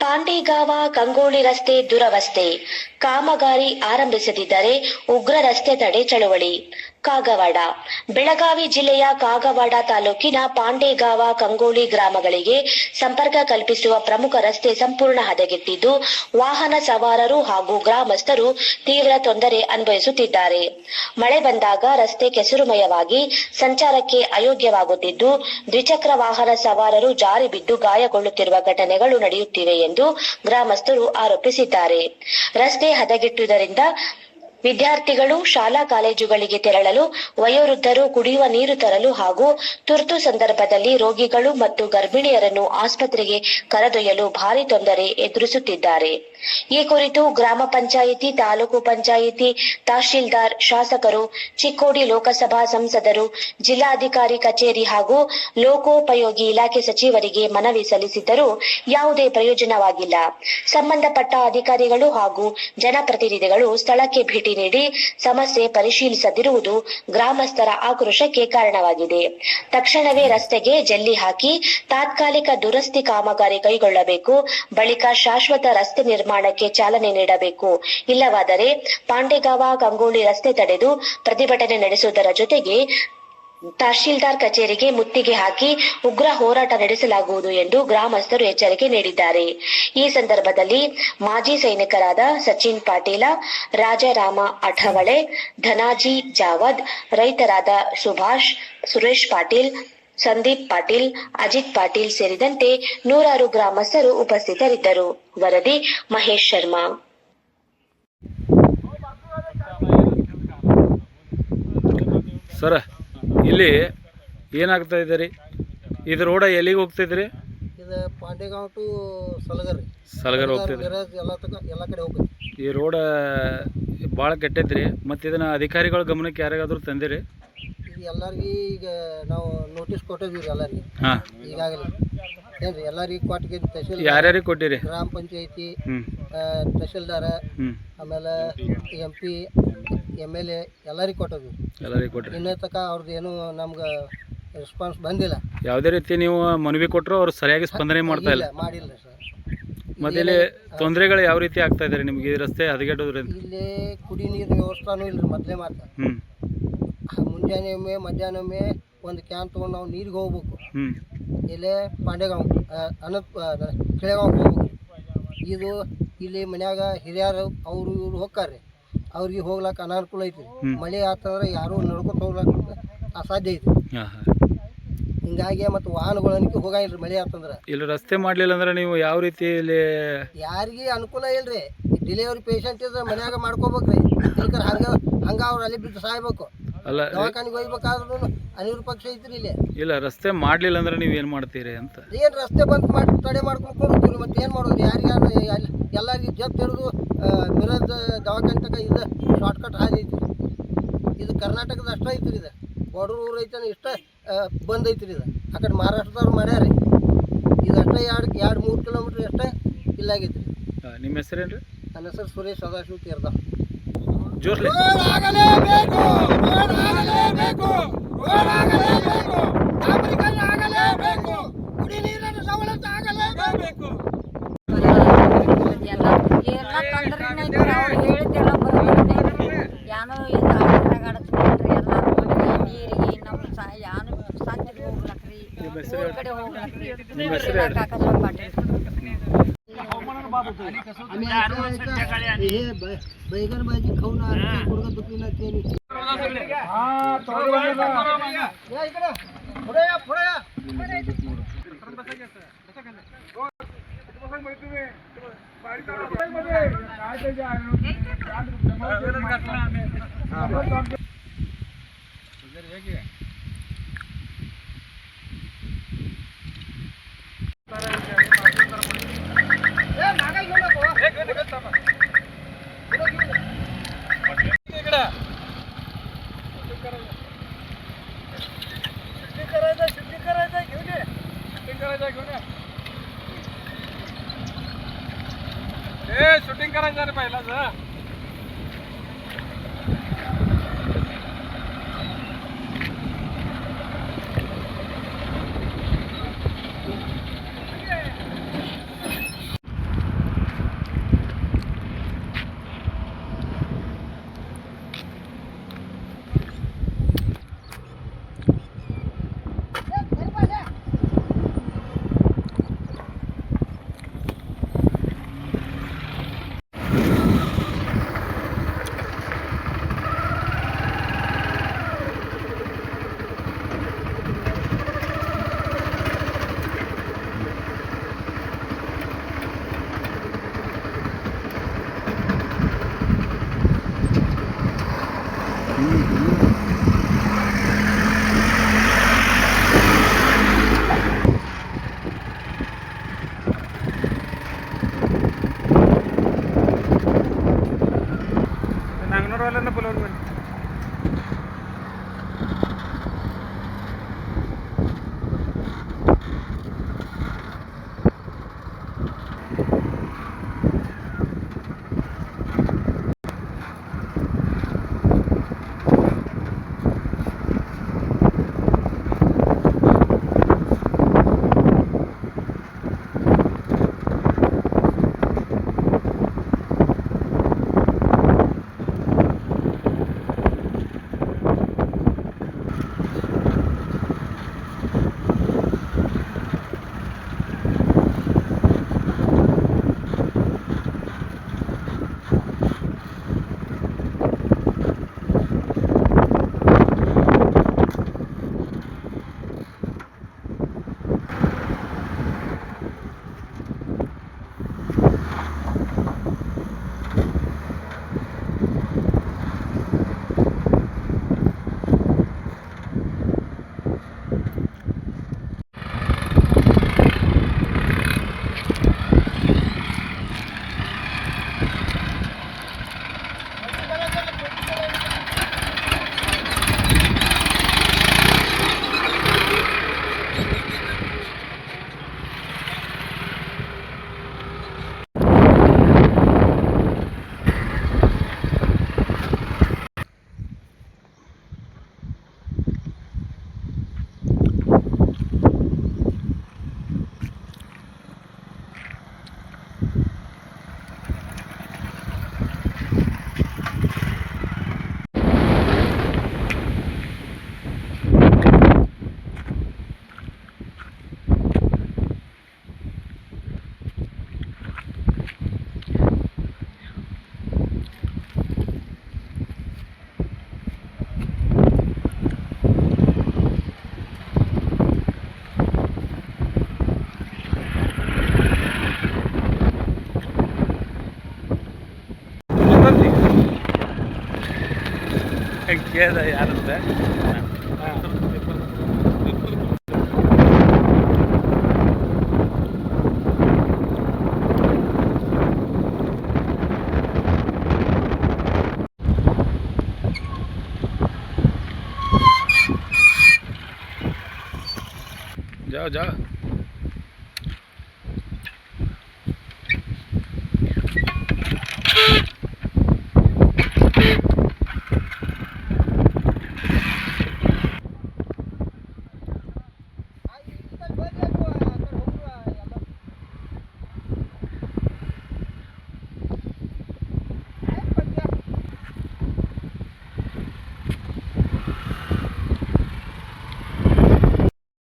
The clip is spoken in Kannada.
ಪಾಂಡೇಗಾವ ಕಂಗೋಳಿ ರಸ್ತೆ ದುರವಸ್ಥೆ, ಕಾಮಗಾರಿ ಆರಂಭಿಸದಿದ್ದರೆ ಉಗ್ರ ರಸ್ತೆ ತಡೆ ಚಳವಳಿ. ಕಾಗವಾಡ. ಬೆಳಗಾವಿ ಜಿಲ್ಲೆಯ ಕಾಗವಾಡ ತಾಲೂಕಿನ ಪಾಂಡೇಗಾವ ಕಂಗೋಳಿ ಗ್ರಾಮಗಳಿಗೆ ಸಂಪರ್ಕ ಕಲ್ಪಿಸುವ ಪ್ರಮುಖ ರಸ್ತೆ ಸಂಪೂರ್ಣ ಹದಗೆಟ್ಟಿದ್ದು, ವಾಹನ ಸವಾರರು ಹಾಗೂ ಗ್ರಾಮಸ್ಥರು ತೀವ್ರ ತೊಂದರೆ ಅನುಭವಿಸುತ್ತಿದ್ದಾರೆ. ಮಳೆ ಬಂದಾಗ ರಸ್ತೆ ಕೆಸರುಮಯವಾಗಿ ಸಂಚಾರಕ್ಕೆ ಅಯೋಗ್ಯವಾಗುತ್ತಿದ್ದು, ದ್ವಿಚಕ್ರ ವಾಹನ ಸವಾರರು ಜಾರಿ ಬಿದ್ದು ಗಾಯಗೊಳ್ಳುತ್ತಿರುವ ಘಟನೆಗಳು ನಡೆಯುತ್ತಿವೆ ಎಂದು ಗ್ರಾಮಸ್ಥರು ಆರೋಪಿಸಿದ್ದಾರೆ. ರಸ್ತೆ ಹದಗೆಟ್ಟುವುದರಿಂದ ವಿದ್ಯಾರ್ಥಿಗಳು ಶಾಲಾ ಕಾಲೇಜುಗಳಿಗೆ ತೆರಳಲು, ವಯೋವೃದ್ಧರು ಕುಡಿಯುವ ನೀರು ತರಲು ಹಾಗೂ ತುರ್ತು ಸಂದರ್ಭದಲ್ಲಿ ರೋಗಿಗಳು ಮತ್ತು ಗರ್ಭಿಣಿಯರನ್ನು ಆಸ್ಪತ್ರೆಗೆ ಕರೆದೊಯ್ಯಲು ಭಾರಿ ತೊಂದರೆ ಎದುರಿಸುತ್ತಿದ್ದಾರೆ. ಈ ಕುರಿತು ಗ್ರಾಮ ಪಂಚಾಯಿತಿ, ತಾಲೂಕು ಪಂಚಾಯಿತಿ, ತಹಶೀಲ್ದಾರ್, ಶಾಸಕರು, ಚಿಕ್ಕೋಡಿ ಲೋಕಸಭಾ ಸಂಸದರು, ಜಿಲ್ಲಾಧಿಕಾರಿ ಕಚೇರಿ ಹಾಗೂ ಲೋಕೋಪಯೋಗಿ ಇಲಾಖೆ ಸಚಿವರಿಗೆ ಮನವಿ ಸಲ್ಲಿಸಿದ್ದರೂ ಯಾವುದೇ ಪ್ರಯೋಜನವಾಗಿಲ್ಲ. ಸಂಬಂಧಪಟ್ಟ ಅಧಿಕಾರಿಗಳು ಹಾಗೂ ಜನಪ್ರತಿನಿಧಿಗಳು ಸ್ಥಳಕ್ಕೆ ಭೇಟಿ ನೀಡಿ ಸಮಸ್ಯೆ ಪರಿಶೀಲಿಸದಿರುವುದು ಗ್ರಾಮಸ್ಥರ ಆಕ್ರೋಶಕ್ಕೆ ಕಾರಣವಾಗಿದೆ. ತಕ್ಷಣವೇ ರಸ್ತೆಗೆ ಜಲ್ಲಿ ಹಾಕಿ ತಾತ್ಕಾಲಿಕ ದುರಸ್ತಿ ಕಾಮಗಾರಿ ಕೈಗೊಳ್ಳಬೇಕು. ಬಳಿಕ ಶಾಶ್ವತ ರಸ್ತೆ ನಿರ್ಮಾಣಕ್ಕೆ ಚಾಲನೆ ನೀಡಬೇಕು. ಇಲ್ಲವಾದರೆ ಪಾಂಡೇಗಾವ ಕಂಗೋಳಿ ರಸ್ತೆ ತಡೆದು ಪ್ರತಿಭಟನೆ ನಡೆಸುವುದರ ಜೊತೆಗೆ ತಹಶೀಲ್ದಾರ್ ಕಚೇರಿಗೆ ಮುತ್ತಿಗೆ ಹಾಕಿ ಉಗ್ರ ಹೋರಾಟ ನಡೆಸಲಾಗುವುದು ಎಂದು ಗ್ರಾಮಸ್ಥರು ಎಚ್ಚರಿಕೆ ನೀಡಿದ್ದಾರೆ. ಈ ಸಂದರ್ಭದಲ್ಲಿ ಮಾಜಿ ಸೈನಿಕರಾದ ಸಚಿನ್ ಪಾಟೀಲ, ರಾಜಾರಾಮ ಅಠವಳೆ, ಧನಾಜಿ ಜಾವದ್, ರೈತರಾದ ಸುಭಾಷ್, ಸುರೇಶ್ ಪಾಟೀಲ್, ಸಂದೀಪ್ ಪಾಟೀಲ್, ಅಜಿತ್ ಪಾಟೀಲ್ ಸೇರಿದಂತೆ ನೂರಾರು ಗ್ರಾಮಸ್ಥರು ಉಪಸ್ಥಿತರಿದ್ದರು. ವರದಿ ಮಹೇಶ್ ಶರ್ಮಾ. ಸರ್, ಇಲ್ಲಿ ಏನಾಗ್ತಾ ಇದೆ ರೀ? ಇದು ರೋಡ ಎಲ್ಲಿಗೆ ಹೋಗ್ತಿದ್ರಿ? ಇದು ಪಾಂಡೇಗಾಂವ್ ಟು ಸಲಗರ್ ಹೋಗ್ತಿದ್ರಿ. ಎಲ್ಲ ಕಡೆ ಹೋಗ್ತೈತಿ. ಈ ರೋಡ ಭಾಳ ಕೆಟ್ಟೈತ್ರಿ. ಮತ್ತು ಇದನ್ನು ಅಧಿಕಾರಿಗಳ ಗಮನಕ್ಕೆ ಯಾರಿಗಾದ್ರೂ ತಂದಿರಿ? ಇದು ಎಲ್ಲರಿಗೂ ಈಗ ನಾವು ನೋಟಿಸ್ ಕೊಟ್ಟಿದ್ದೀವಿ ಎಲ್ಲರಿಗೆ. ಹಾಂ, ಈಗಾಗಲೇ ಏನ್ರಿ ಎಲ್ಲರಿಗೂ ಕೊಟ್ಟಿಗೆ ತಹಶೀಲ್ ಯಾರ್ಯಾರಿಗೆ ಕೊಟ್ಟಿರಿ? ಗ್ರಾಮ ಪಂಚಾಯಿತಿ, ತಹಶೀಲ್ದಾರ, ಆಮೇಲೆ MP, MLA ಎಲ್ಲರಿಗೂ ಕೊಟ್ಟಿದ್ವಿ. ಎಲ್ಲರಿಗೆ ಕೊಟ್ಟಿರಿ? ಇನ್ನೇ ತನಕ ಅವ್ರದ್ದು ಏನು ನಮ್ಗೆ ರೆಸ್ಪಾನ್ಸ್ ಬಂದಿಲ್ಲ. ಯಾವುದೇ ರೀತಿ ನೀವು ಮನವಿ ಕೊಟ್ಟರು ಅವ್ರು ಸರಿಯಾಗಿ ಸ್ಪಂದನೆ ಮಾಡಿಲ್ಲ ಸರ್. ಮತ್ತೆ ಇಲ್ಲಿ ತೊಂದರೆಗಳು ಯಾವ ರೀತಿ ಆಗ್ತಾ ಇದ್ದಾರೆ ನಿಮಗೆ ಈ ರಸ್ತೆ ಹದಗೆಟ್ಟೋದ್ರಿಂದ? ಇಲ್ಲಿ ಕುಡಿ ನೀರಿನ ವ್ಯವಸ್ಥಾನೂ ಇಲ್ಲರಿ. ಮೊದಲೇ ಮಾತ್ರ ಮುಂಜಾನೆ ಒಮ್ಮೆ ಮಧ್ಯಾಹ್ನ ಒಮ್ಮೆ ಒಂದು ಕ್ಯಾನ್ ತೊಗೊಂಡು ನಾವು ನೀರಿಗೆ ಹೋಗ್ಬೇಕು. ಇಲ್ಲೇ ಪಾಂಡೇಗಾಂವ್ ಕೆಳೆಗಾಂವ್ ಹೋಗ್ಬೇಕು. ಇದು ಇಲ್ಲಿ ಮನ್ಯಾಗ ಹಿರಿಯರು ಅವರು ಇವರು ಹೋಗ್ತಾರೆ, ಅವ್ರಿಗೆ ಹೋಗ್ಲಾಕ ಅನಾನುಕೂಲ ಐತಿ. ಮಳೆ ಆತಂದ್ರೆ ಯಾರು ನಡ್ಕೊತ ಹೋಗ್ಲಾಕ ಅಸಾಧ್ಯ ಐತಿ. ಹಿಂಗಾಗಿ ಮತ್ತು ವಾಹನಗಳನ್ನಿಗೆ ಹೋಗಂಗಿಲ್ರಿ ಮಳೆ ಆತಂದ್ರೆ. ಇಲ್ಲಿ ರಸ್ತೆ ಮಾಡಲಿಲ್ಲ ಅಂದ್ರೆ ನೀವು ಯಾವ ರೀತಿ ಇಲ್ಲಿ ಯಾರಿಗೆ ಅನುಕೂಲ ಇಲ್ರಿ? ಡೆಲಿವರಿ ಪೇಷಂಟ್ ಇದ್ರೆ ಮನ್ಯಾಗ ಮಾಡ್ಕೋಬೇಕ್ರಿ. ಇಲ್ಕರ್ ಹಂಗ ಅವ್ರು ಅಲ್ಲಿ ಬಿದ್ದು ಸಾಯ್ಬೇಕು. ಅಲ್ಲ, ದವಾಖಾನಿಗೆ ಹೋಗ್ಬೇಕಾದ್ರೂ ಅನಿವಾರ್ಯ ಪಕ್ಷ ಐತ್ರಿ ಇಲ್ಲಿ. ಇಲ್ಲ, ರಸ್ತೆ ಮಾಡಲಿಲ್ಲ ಅಂದ್ರೆ ನೀವು ಏನು ಮಾಡ್ತೀರಿ ಅಂತ? ಏನು ರಸ್ತೆ ಬಂದ್ ಮಾಡಿ ತಡೆ ಮಾಡ್ಕೊಂಡು ಕೊಡ್ತೀವಿ. ಮತ್ತೆ ಏನು ಮಾಡೋದು? ಯಾರಿಗಾರು ಎಲ್ಲರಿಗೂ ಜಪ್ ಹಿಡಿದು ಮಿರಜ್ ದವಾಖಾನೆ ತನಕ ಇದು ಶಾರ್ಟ್ಕಟ್ ಹಾದಿ ಐತಿ. ಇದು ಕರ್ನಾಟಕದ ಅಷ್ಟ ಐತ್ರಿ. ಇದು ಬಡೂರು ಊರು ಐತೆ ಇಷ್ಟ ಬಂದ್ ಐತ್ರಿ. ಇದು ಆ ಕಡೆ ಮಹಾರಾಷ್ಟ್ರದವ್ರು ಮಾಡ್ಯಾರಿ. ಇದು ಅಷ್ಟೇ 2-3 ಕಿಲೋಮೀಟ್ರ್ ಅಷ್ಟೇ ಇಲ್ಲಾಗೈತ್ರಿ. ನಿಮ್ಮ ಹೆಸರೇನು ರೀ? ನನ್ನ ಹೆಸರು ಸುರೇಶ್ ಸದಾಶಿವ ತೀರ್ಥ. ಜೋರ್ಲಿ ಕುಡಿ ನೀರಿನ ಸವಲತ್ತು ಆಗಲೇಬೇಕು. ಎಲ್ಲ ತೊಂದರೆ ಹೇಳಿದ್ದೆಲ್ಲ ಬರೋಬರಿ. ಯಾನೋ ಇದು ಆಡತ್ರಿ ಎಲ್ಲ ನೀರಿಗೆ ನಮ್ಮ ಯಾನು ಸಂತಿಗೆ ಹೋಗ್ಲಕ್ರಿ, ಊರ ಕಡೆ ಹೋಗ್ಲಕ್ರಿ. बैगन भाजी खाऊन गुडघा दुखीला तेल. शूटिंग करायचं रे पहिलाच. ಕೇಳಿದೆ ಯಾರಂತ. जाओ जाओ. ಆ, ಈ ಕಡೆ ಬರ್ರಿ.